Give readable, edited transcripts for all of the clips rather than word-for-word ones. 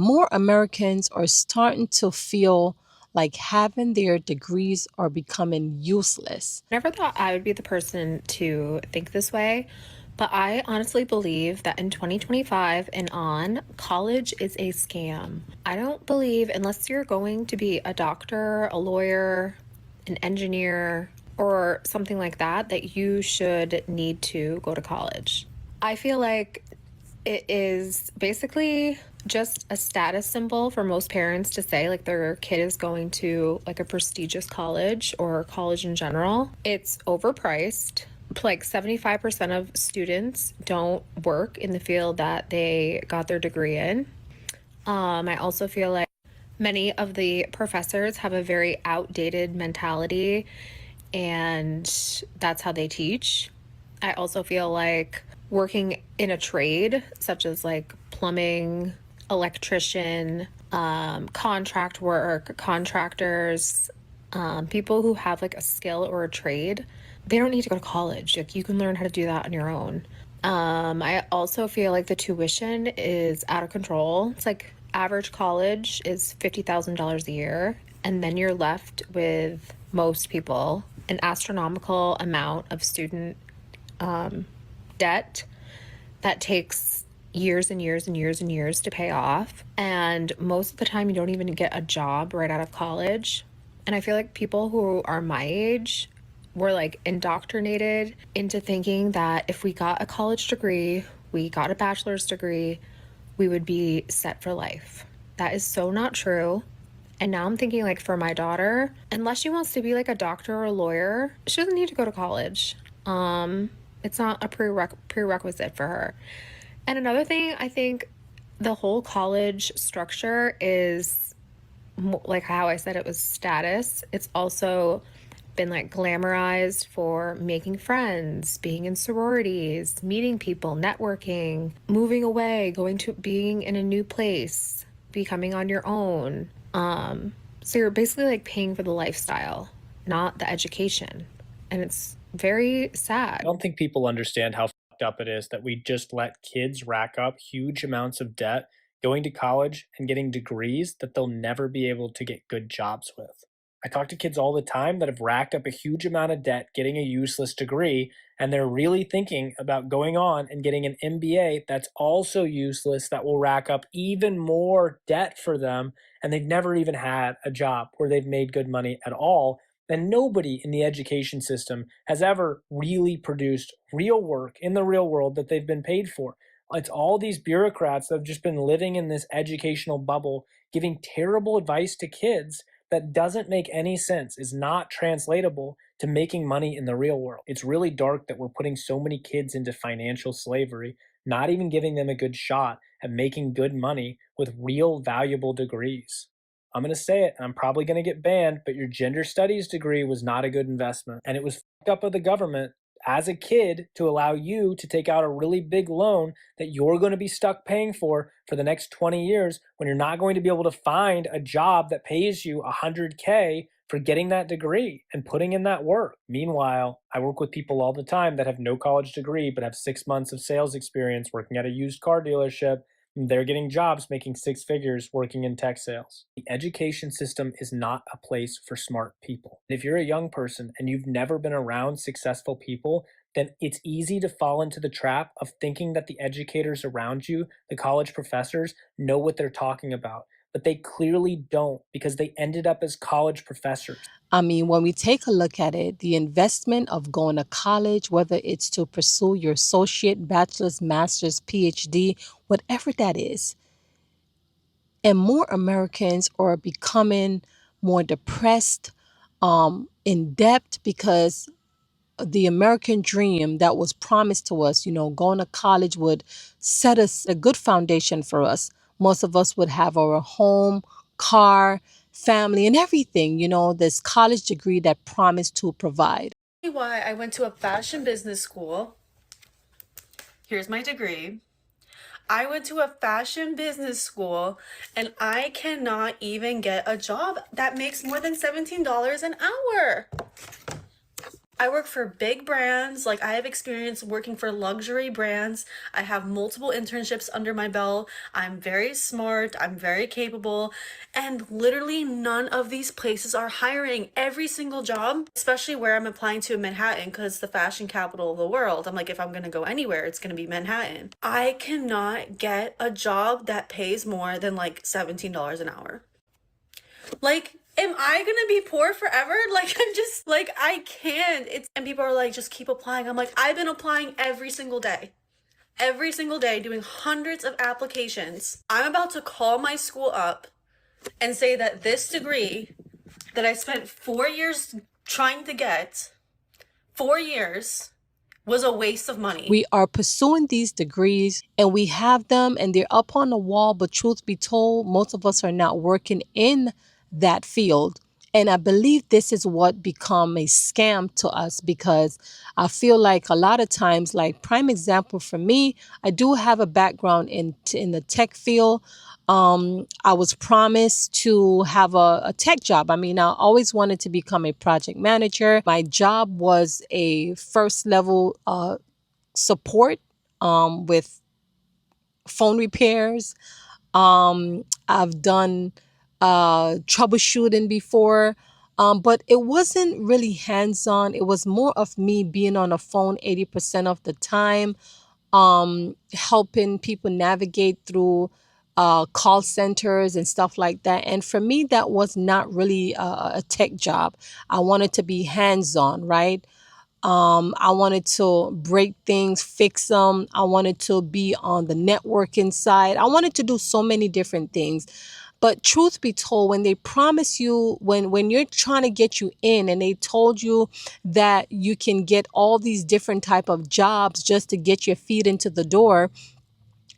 More Americans are starting to feel like having their degrees are becoming useless. Never thought I would be the person to think this way, but I honestly believe that in 2025 and on, college is a scam. I don't believe, unless you're going to be a doctor, a lawyer, an engineer, or something like that, that you should need to go to college. I feel like it is basically just a status symbol for most parents to say like their kid is going to like a prestigious college or college in general. It's overpriced. Like 75% of students don't work in the field that they got their degree in. I also feel like many of the professors have a very outdated mentality, and that's how they teach. I also feel like working in a trade, such as like plumbing, electrician, contract work, contractors, people who have like a skill or a trade, they don't need to go to college. Like you can learn how to do that on your own. I also feel like the tuition is out of control. It's like average college is $50,000 a year, and then you're left with most people an astronomical amount of student debt that takes years and years and years and years to pay off. And most of the time, you don't even get a job right out of college. And I feel like people who are my age were like indoctrinated into thinking that if we got a college degree, we got a bachelor's degree, we would be set for life. That is so not true. And now I'm thinking, like, for my daughter, unless she wants to be like a doctor or a lawyer, she doesn't need to go to college. It's not a prerequisite for her. And another thing, I think the whole college structure is like how I said it was status. It's also been like glamorized for making friends, being in sororities, meeting people, networking, moving away, going to being in a new place, becoming on your own. So you're basically like paying for the lifestyle, not the education. And it's very sad. I don't think people understand how fucked up it is that we just let kids rack up huge amounts of debt going to college and getting degrees that they'll never be able to get good jobs with. I talk to kids all the time that have racked up a huge amount of debt getting a useless degree, and they're really thinking about going on and getting an MBA that's also useless, that will rack up even more debt for them, and they've never even had a job where they've made good money at all. And nobody in the education system has ever really produced real work in the real world that they've been paid for. It's all these bureaucrats that have just been living in this educational bubble, giving terrible advice to kids that doesn't make any sense, is not translatable to making money in the real world. It's really dark that we're putting so many kids into financial slavery, not even giving them a good shot at making good money with real valuable degrees. I'm going to say it, and I'm probably going to get banned, but your gender studies degree was not a good investment. And it was fucked up of the government as a kid to allow you to take out a really big loan that you're going to be stuck paying for the next 20 years when you're not going to be able to find a job that pays you 100K for getting that degree and putting in that work. Meanwhile, I work with people all the time that have no college degree but have 6 months of sales experience working at a used car dealership. They're getting jobs making six figures working in tech sales. The education system is not a place for smart people. If you're a young person and you've never been around successful people, then it's easy to fall into the trap of thinking that the educators around you, the college professors, know what they're talking about. But they clearly don't, because they ended up as college professors. I mean, when we take a look at it, the investment of going to college, whether it's to pursue your associate, bachelor's, master's, PhD, whatever that is, and more Americans are becoming more depressed, in debt because the American dream that was promised to us, going to college would set us a good foundation for us. Most of us would have our home, car, family, and everything, this college degree that promised to provide. Why I went to a fashion business school. Here's my degree. I went to a fashion business school and I cannot even get a job that makes more than $17 an hour. I work for big brands. Like, I have experience working for luxury brands. I have multiple internships under my belt. I'm very smart. I'm very capable. And literally none of these places are hiring. Every single job, especially where I'm applying to in Manhattan, because it's the fashion capital of the world. I'm like, if I'm going to go anywhere, it's going to be Manhattan. I cannot get a job that pays more than like $17 an hour. Like, am I gonna be poor forever? Like, I'm just like, I can't. And people are like, just keep applying. I'm like, I've been applying every single day, doing hundreds of applications. I'm about to call my school up and say that this degree that I spent 4 years trying to get, 4 years, was a waste of money. We are pursuing these degrees and we have them and they're up on the wall, but truth be told, most of us are not working in that field. And I believe this is what become a scam to us, because I feel like a lot of times, like prime example for me, I do have a background in the tech field. I was promised to have a tech job. I mean, I always wanted to become a project manager. My job was a first level support with phone repairs. I've done troubleshooting before, but it wasn't really hands-on. It was more of me being on the phone 80% of the time, helping people navigate through call centers and stuff like that. And for me, that was not really a tech job. I wanted to be hands-on, right? I wanted to break things, fix them. I wanted to be on the networking side. I wanted to do so many different things. But truth be told, when they promise you, when you're trying to get you in and they told you that you can get all these different type of jobs just to get your feet into the door,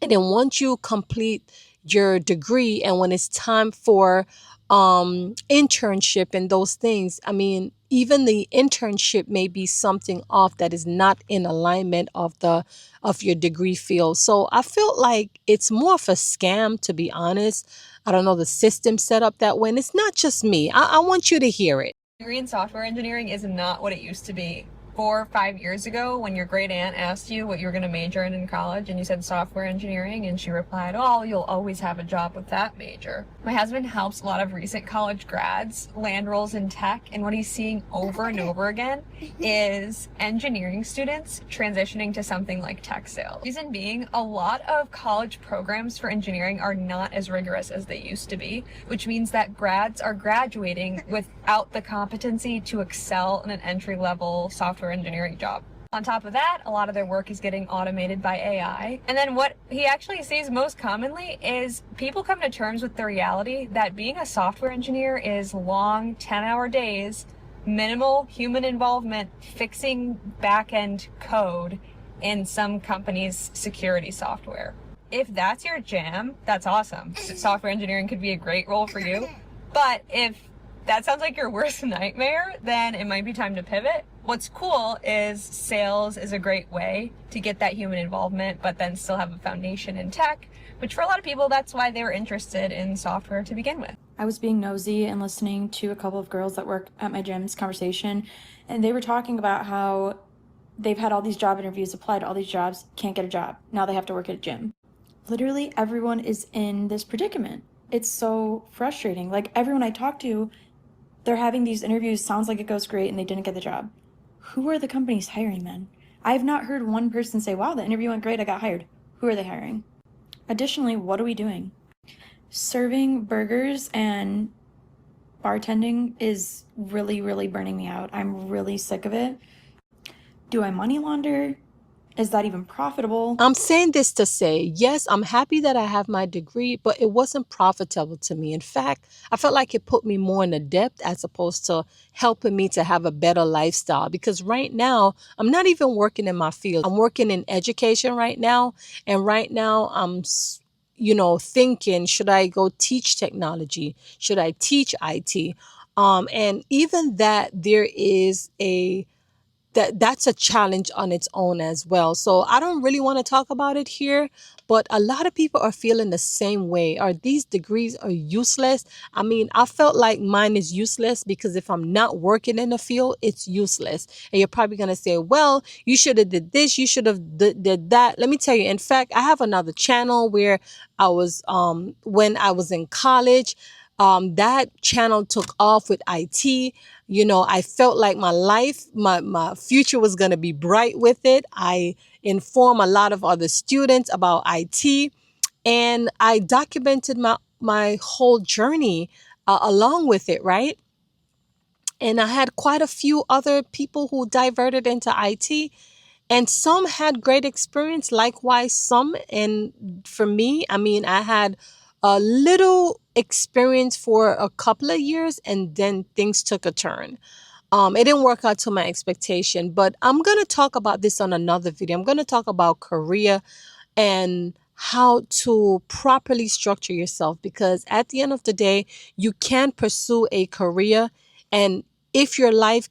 and then once you complete your degree and when it's time for internship and those things, I mean, even the internship may be something off that is not in alignment of your degree field. So I feel like it's more of a scam, to be honest. I don't know, the system set up that way. And it's not just me. I want you to hear it. Degree in software engineering is not what it used to be. 4 or 5 years ago, when your great aunt asked you what you were going to major in college and you said software engineering, and she replied, oh, you'll always have a job with that major. My husband helps a lot of recent college grads land roles in tech, and what he's seeing over and over again is engineering students transitioning to something like tech sales. Reason being, a lot of college programs for engineering are not as rigorous as they used to be, which means that grads are graduating without the competency to excel in an entry-level software engineering job. On top of that, a lot of their work is getting automated by AI. And then what he actually sees most commonly is people come to terms with the reality that being a software engineer is long 10-hour days, minimal human involvement, fixing back-end code in some company's security software. If that's your jam, that's awesome. Software engineering could be a great role for you. But if that sounds like your worst nightmare, then it might be time to pivot. What's cool is sales is a great way to get that human involvement, but then still have a foundation in tech, which for a lot of people, that's why they were interested in software to begin with. I was being nosy and listening to a couple of girls that work at my gym's conversation, and they were talking about how they've had all these job interviews, applied to all these jobs, can't get a job. Now they have to work at a gym. Literally everyone is in this predicament. It's so frustrating. Like, everyone I talk to, they're having these interviews, sounds like it goes great, and they didn't get the job. Who are the companies hiring then? I have not heard one person say, wow, the interview went great, I got hired. Who are they hiring? Additionally, what are we doing? Serving burgers and bartending is really, really burning me out. I'm really sick of it. Do I money launder? Is that even profitable? I'm saying this to say, yes, I'm happy that I have my degree, but it wasn't profitable to me. In fact, I felt like it put me more in a debt as opposed to helping me to have a better lifestyle. Because right now, I'm not even working in my field. I'm working in education right now. And right now, I'm thinking, should I go teach technology? Should I teach IT? And even that, there is a that's a challenge on its own as well. So I don't really want to talk about it here, but a lot of people are feeling the same way. Are these degrees are useless? I mean, I felt like mine is useless because if I'm not working in the field, it's useless. And you're probably going to say, well, you should have did this, you should have did that. Let me tell you, in fact, I have another channel where I was when I was in college, that channel took off with IT. You know, I felt like my life, my future was going to be bright with it. I inform a lot of other students about IT, and I documented my whole journey along with it, right? And I had quite a few other people who diverted into IT, and some had great experience, likewise some. And for me, I mean, I had a little experience for a couple of years, and then things took a turn. It didn't work out to my expectation, but I'm going to talk about this on another video. I'm going to talk about career and how to properly structure yourself, because at the end of the day, you can pursue a career, and if your life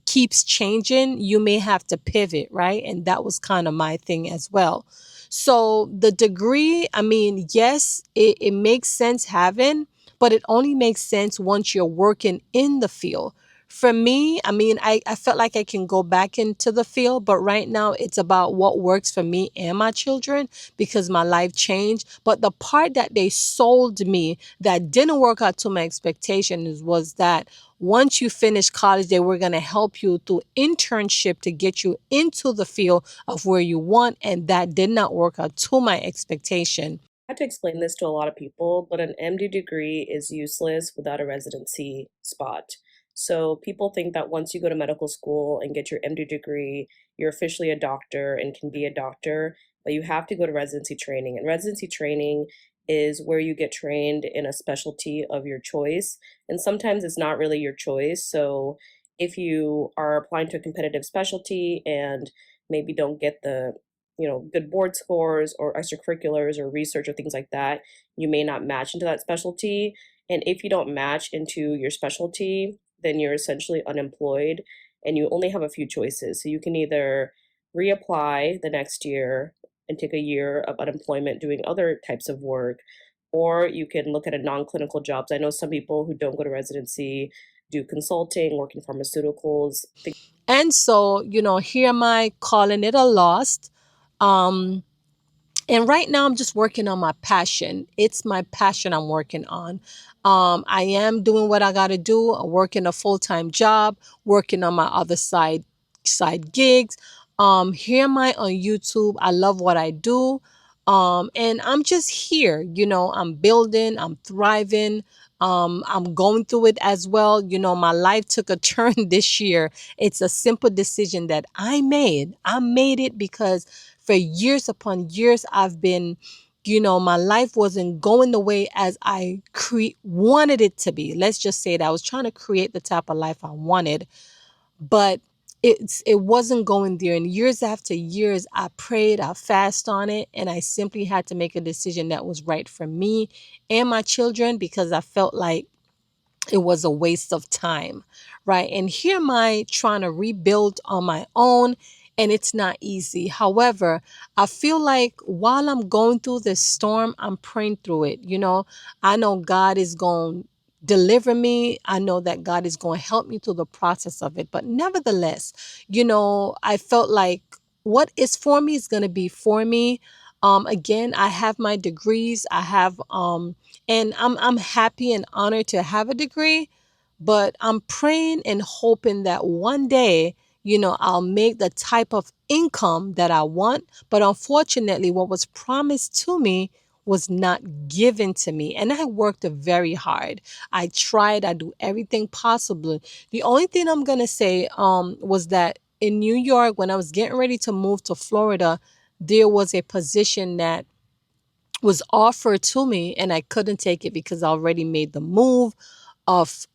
keeps changing, you may have to pivot, right? And that was kind of my thing as well. So the degree, I mean, yes, it makes sense having, but it only makes sense once you're working in the field. For me, I mean, I felt like I can go back into the field, but right now it's about what works for me and my children because my life changed. But the part that they sold me that didn't work out to my expectations was that once you finish college, they were going to help you through internship to get you into the field of where you want. And that did not work out to my expectation. I had to explain this to a lot of people, but an MD degree is useless without a residency spot. So people think that once you go to medical school and get your MD degree, you're officially a doctor and can be a doctor, but you have to go to residency training. And residency training is where you get trained in a specialty of your choice. And sometimes it's not really your choice. So if you are applying to a competitive specialty and maybe don't get the good board scores or extracurriculars or research or things like that, you may not match into that specialty. And if you don't match into your specialty, then you're essentially unemployed and you only have a few choices. So you can either reapply the next year and take a year of unemployment doing other types of work, or you can look at a non-clinical jobs. I know some people who don't go to residency do consulting, work in pharmaceuticals. And so, here am I calling it a loss. Um, And right now, I'm just working on my passion. It's my passion I'm working on. I am doing what I got to do, working a full-time job, working on my other side gigs. Here am I on YouTube. I love what I do. And I'm just here, I'm building, I'm thriving. I'm going through it as well. My life took a turn this year. It's a simple decision that I made. I made it because for years upon years, I've been, my life wasn't going the way as I wanted it to be. Let's just say that I was trying to create the type of life I wanted, but it wasn't going there. And years after years, I prayed, I fasted on it, and I simply had to make a decision that was right for me and my children because I felt like it was a waste of time, right? And here am I trying to rebuild on my own, and it's not easy. However, I feel like while I'm going through this storm, I'm praying through it. I know God is going to deliver me. I know that God is going to help me through the process of it. But nevertheless, I felt like what is for me is going to be for me. Again, I have my degrees. I have and I'm happy and honored to have a degree, but I'm praying and hoping that one day, I'll make the type of income that I want. But unfortunately, what was promised to me was not given to me. And I worked very hard. I tried, I do everything possible. The only thing I'm gonna say was that in New York, when I was getting ready to move to Florida, there was a position that was offered to me and I couldn't take it because I already made the move of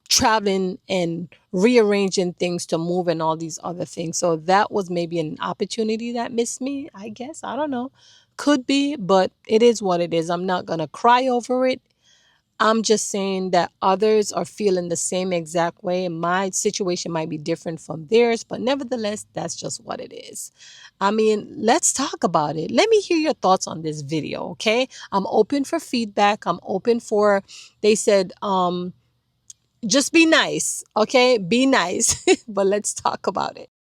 traveling and rearranging things to move and all these other things. So that was maybe an opportunity that missed me, I guess. I don't know. Could be, but it is what it is. I'm not going to cry over it. I'm just saying that others are feeling the same exact way. My situation might be different from theirs, but nevertheless, that's just what it is. I mean, let's talk about it. Let me hear your thoughts on this video, okay? I'm open for feedback. I'm open for, they said, just be nice, okay? Be nice, but let's talk about it.